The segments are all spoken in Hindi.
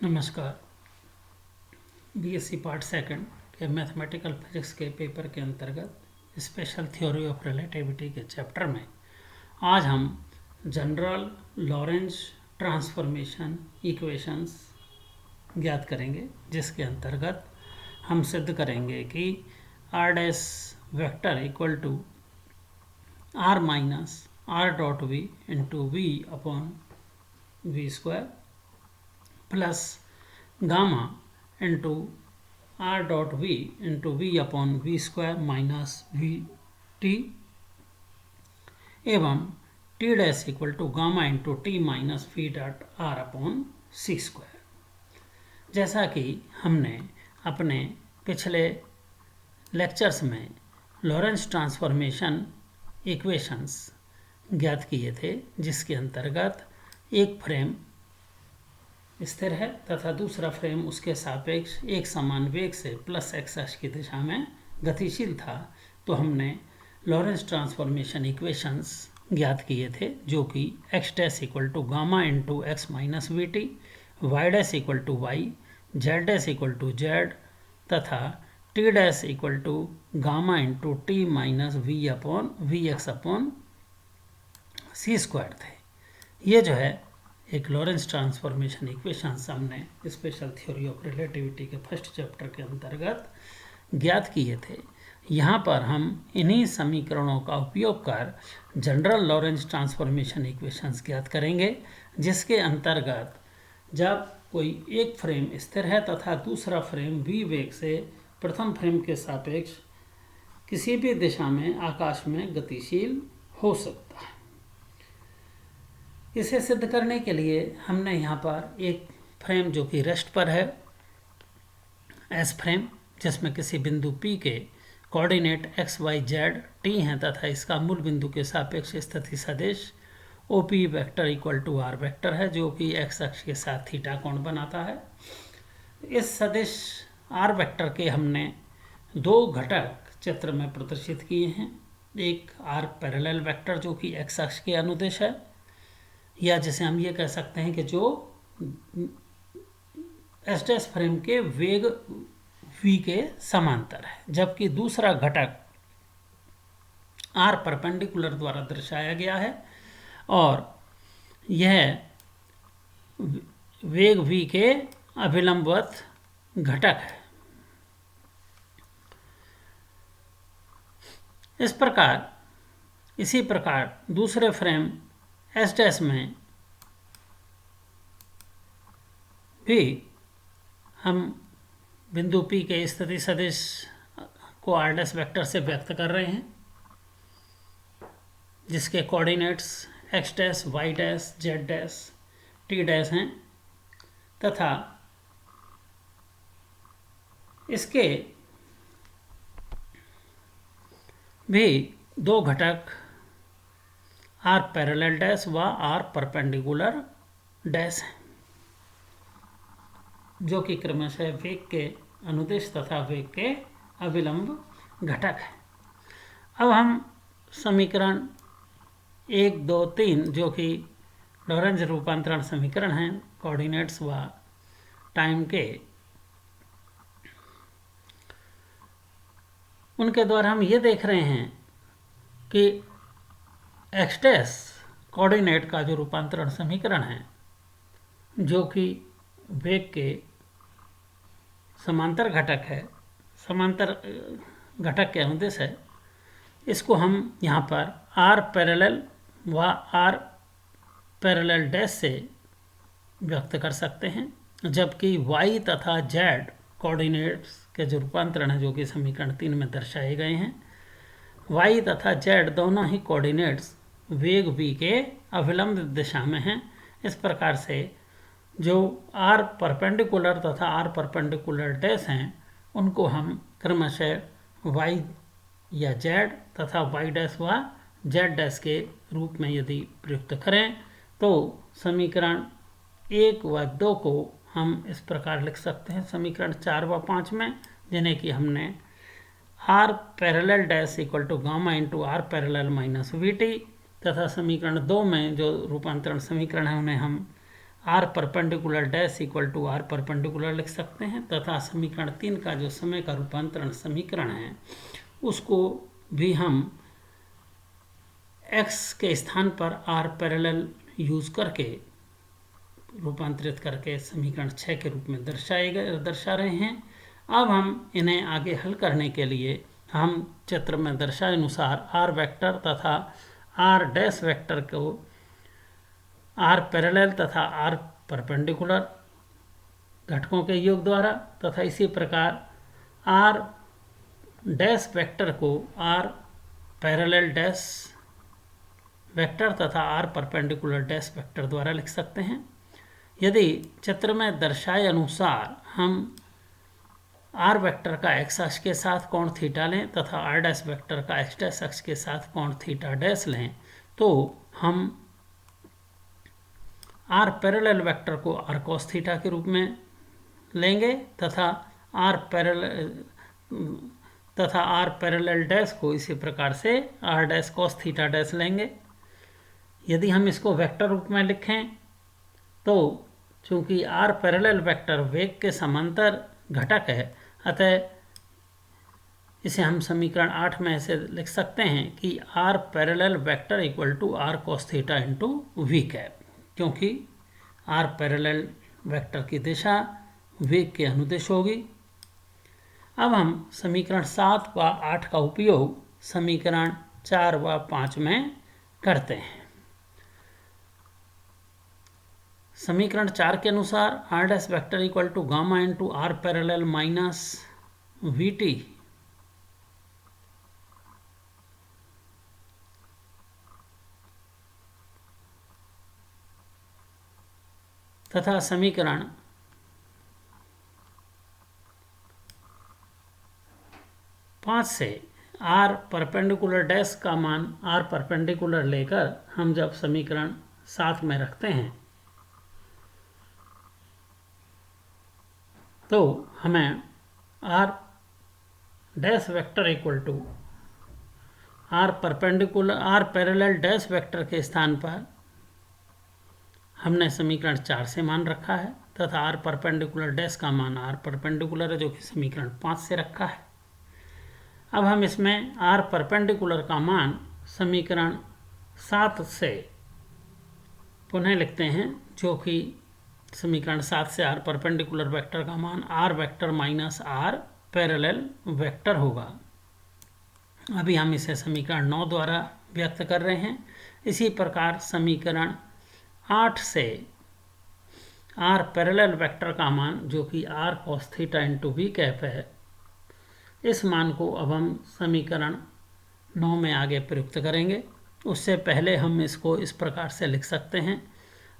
नमस्कार। बीएससी पार्ट सेकंड के मैथमेटिकल फिजिक्स के पेपर के अंतर्गत स्पेशल थ्योरी ऑफ रिलेटिविटी के चैप्टर में आज हम जनरल लॉरेंज ट्रांसफॉर्मेशन इक्वेशंस ज्ञात करेंगे, जिसके अंतर्गत हम सिद्ध करेंगे कि R dash vector equal to are minus R dot we into we upon we square plus gamma into R dot we into we upon we square minus we T एवं T dash equal to gamma into T minus V dot R upon C square. जैसा कि हमने अपने पिछले लेक्चर्स में लॉरेंज ट्रांसफॉर्मेशन इक्वेशंस ज्ञात किए थे, जिसके अंतर्गत एक फ्रेम स्थिर है तथा दूसरा फ्रेम उसके सापेक्ष एक समान वेग से प्लस एक्स अक्ष की दिशा में गतिशील था, तो हमने लॉरेंज ट्रांसफॉर्मेशन इक्वेशंस ज्ञात किए थे, जो कि X dash equal to gamma into X minus we T, Y dash equal to Y, Z dash equal to Z तथा T dash equal to gamma into T minus V upon V X upon C square थे। ये जो है एक लॉरेंज ट्रांसफॉर्मेशन इक्वेशंस हमने स्पेशल थ्योरी ऑफ रिलेटिविटी के फर्स्ट चैप्टर के अंतर्गत ज्ञात किए थे। यहाँ पर हम इन्हीं समीकरणों का उपयोग कर जनरल लॉरेंज ट्रांसफॉर्मेशन इक्वेशंस ज्ञात करेंगे, जिसके अंतर्गत जब कोई एक फ्रेम स्थिर है तथा दूसरा फ्रेम v वेग से प्रथम फ्रेम के सापेक्ष किसी भी दिशा में आकाश में गतिशील हो सकता है। इसे सिद्ध करने के लिए हमने यहाँ पर एक फ्रेम जो कि रेस्ट पर है, एस फ्रेम, जिसमें किसी बिंदु P के coordinate x, y, z, t हैं तथा इसका मूल बिंदु के सापेक्ष स्थिति सदिश OP vector equal to r vector है, जो कि x अक्ष के साथ थीटा कोण बनाता है। इस सदिश r वेक्टर के हमने दो घटक चित्र में प्रदर्शित किए हैं। एक r पैरेलल वेक्टर जो कि x अक्ष के अनुदिश है, या जैसे हम ये कह सकते हैं कि जो एस डैश फ्रेम के वेग v के समांतर है, जबकि दूसरा घटक r परपेंडिकुलर द्वारा दर्शाया गया है और यह वेग v के अभिलंबवत घटक है। इसी प्रकार दूसरे फ्रेम एस डैश में भी हम बिंदु P के स्थिति सदिश को आर डैश वेक्टर से व्यक्त कर रहे हैं, जिसके coordinates x dash, y dash, z dash, t dash हैं तथा इसके भी दो घटक आर पैरेलल डैश व आर परपेंडिकुलर डैश हैं, जो कि क्रमशः वेग के अनुदिश तथा वेग के अभिलंब घटक है। अब हम समीकरण 1, 2, 3 जो कि लॉरेंज रूपांतरण समीकरण हैं कोऑर्डिनेट्स व टाइम के, उनके द्वारा हम ये देख रहे हैं कि एक्स डैश कोऑर्डिनेट का जो रूपांतरण समीकरण है, जो कि वेग के समांतर घटक है, समांतर घटक के अनुदिश है, इसको हम यहाँ पर आर पैरेलल व आर पैरेलल डैश से व्यक्त कर सकते हैं, जबकि वाई तथा जेड कोऑर्डिनेट्स के जो रूपांतरण है, जो कि समीकरण 3 में दर्शाए गए हैं, वाई तथा जेड दोनों ही कोऑर्डिनेट्स वेग v के अभिलंब दिशा में हैं। इस प्रकार से जो r परपेंडिकुलर तथा r परपेंडिकुलर डैश हैं, उनको हम क्रमशः y या z तथा y डैश व z डैश के रूप में यदि प्रयुक्त करें तो समीकरण 1 व 2 को हम इस प्रकार लिख सकते हैं समीकरण 4 व 5 में, जिन्हें कि हमने r parallel dash equal to gamma into r parallel minus we t तथा समीकरण 2 में जो रूपांतरण समीकरण है उन्हें हम r perpendicular dash equal to r perpendicular लिख सकते हैं, तथा समीकरण 3 का जो समय का रूपांतरण समीकरण है उसको भी हम x के स्थान पर आर पैरेलल यूज करके रूपांतरित करके समीकरण 6 के रूप में दर्शा रहे हैं। अब हम इन्हें आगे हल करने के लिए हम चित्र में दर्शाए अनुसार आर वेक्टर तथा आर डैश वेक्टर को आर पैरेलल तथा आर परपेंडिकुलर घटकों के योग द्वारा तथा इसी प्रकार आर डैश वेक्टर को आर पैरेलल डैश वेक्टर तथा आर परपेंडिकुलर डैश वेक्टर द्वारा लिख सकते हैं। यदि चित्र में दर्शाए अनुसार हम आर वेक्टर का एक्स अक्ष के साथ कोण थीटा लें तथा आर डैश वेक्टर का एक्स डैश अक्ष के साथ कोण थीटा डैश लें तो हम आर पैरेलल वेक्टर को आर कॉस थीटा के रूप में लेंगे तथा आर पैरेलल डैश को इसी प्रकार से r dash cos theta dash लेंगे। यदि हम इसको वेक्टर रूप में लिखें तो चूंकि आर पैरेलल वेक्टर वेग के समांतर घटक है, अतः इसे हम समीकरण 8 में ऐसे लिख सकते हैं कि r parallel vector equal to r cos theta into v cap, क्योंकि आर पैरेलल वेक्टर की दिशा वेग के अनुदिश होगी। अब हम समीकरण 7 व 8 का उपयोग समीकरण 4 व 5 में करते हैं। समीकरण 4 के अनुसार r dash vector equal to gamma into r parallel minus we t तथा समीकरण 5 से आर परपेंडिकुलर डैश का मान आर परपेंडिकुलर लेकर हम जब समीकरण 7 में रखते हैं तो हमें r dash vector equal to r parallel dash vector के स्थान पर हमने समीकरण 4 से मान रखा है तथा आर परपेंडिकुलर डैश का मान आर परपेंडिकुलर है जो कि समीकरण 5 से रखा है। अब हम इसमें आर परपेंडिकुलर का मान समीकरण 7 से पुनः लिखते हैं, जो कि समीकरण 7 से आर परपेंडिकुलर वेक्टर का मान r vector minus r parallel vector होगा। अभी हम इसे समीकरण 9 द्वारा व्यक्त कर रहे हैं। इसी प्रकार समीकरण 8 से आर पैरेलल वेक्टर का मान जो कि r cos theta into v cap है, इस मान को अब हम समीकरण 9 में आगे प्रयुक्त करेंगे। उससे पहले हम इसको इस प्रकार से लिख सकते हैं,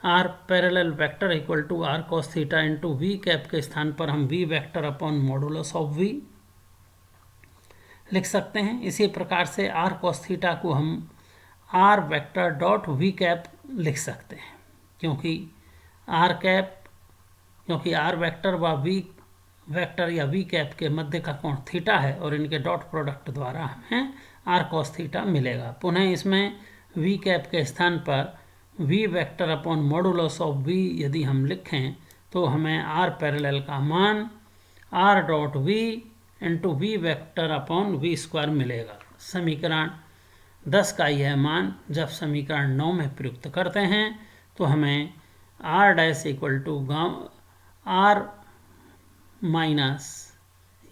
r parallel vector equal to r cos theta into v cap के स्थान पर हम v vector upon modulus of v लिख सकते हैं। इसी प्रकार से आर कॉस थीटा को हम r vector dot v cap लिख सकते हैं, क्योंकि आर वेक्टर व वी वेक्टर या वी कैप के मध्य का कोण थीटा है और इनके डॉट प्रोडक्ट द्वारा हमें आर कॉस थीटा मिलेगा। पुनः इसमें वी कैप के स्थान पर v vector upon modulus of v यदि हम लिखें तो हमें आर पैरेलल का मान r dot we into v vector upon we square मिलेगा। समीकरण 10 का यह मान जब समीकरण 9 में प्रयुक्त करते हैं तो हमें r dash equal to are minus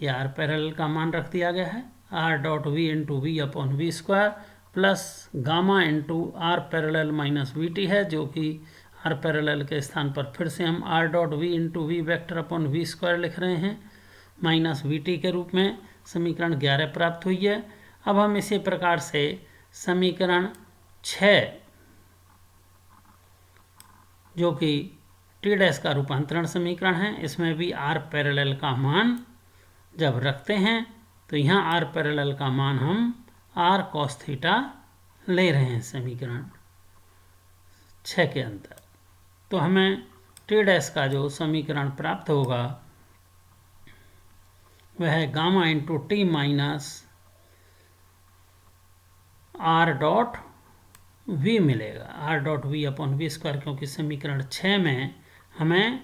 या आर पैरेलल का मान रख दिया गया है r dot we into we upon we square plus gamma into r parallel minus we t है, जो कि आर पैरेलल के स्थान पर फिर से हम r dot we into v vector upon we square लिख रहे हैं माइनस वी टी के रूप में। समीकरण 11 प्राप्त हुई है। अब हम इसी प्रकार से समीकरण 6 जो कि टी डैश का रूपांतरण समीकरण है, इसमें भी आर पैरेलल का मान जब रखते हैं तो यहाँ आर पैरेलल का मान हम आर कॉस थीटा ले रहे हैं समीकरण 6 के अंदर। तो हमें टी डैश का जो समीकरण प्राप्त होगा वह है gamma into T minus R dot V मिलेगा, R dot V upon we square, क्योंकि समीकरण 6 में हमें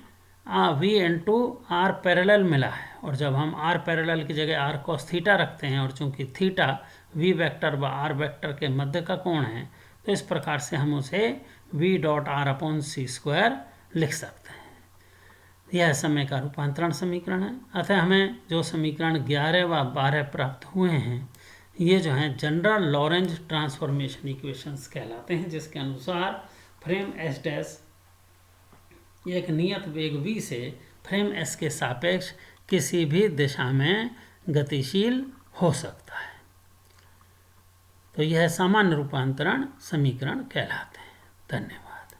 वी इंटू आर पैरेलल मिला है, और जब हम आर पैरेलल की जगह आर कॉस थीटा रखते हैं और चूंकि थीटा वी वेक्टर व आर वेक्टर के मध्य का कोण है, तो इस प्रकार से हम उसे we dot R upon C square लिख सकते हैं। यह समय का रूपांतरण समीकरण है। अतः हमें जो समीकरण 11 व 12 प्राप्त हुए हैं, ये जो हैं जनरल लॉरेंज ट्रांसफॉर्मेशन इक्वेशंस कहलाते हैं, जिसके अनुसार फ्रेम एस डैश एक नियत वेग v से फ्रेम s के सापेक्ष किसी भी दिशा में गतिशील हो सकता है। तो यह सामान्य रूपांतरण समीकरण कहलाते हैं। धन्यवाद।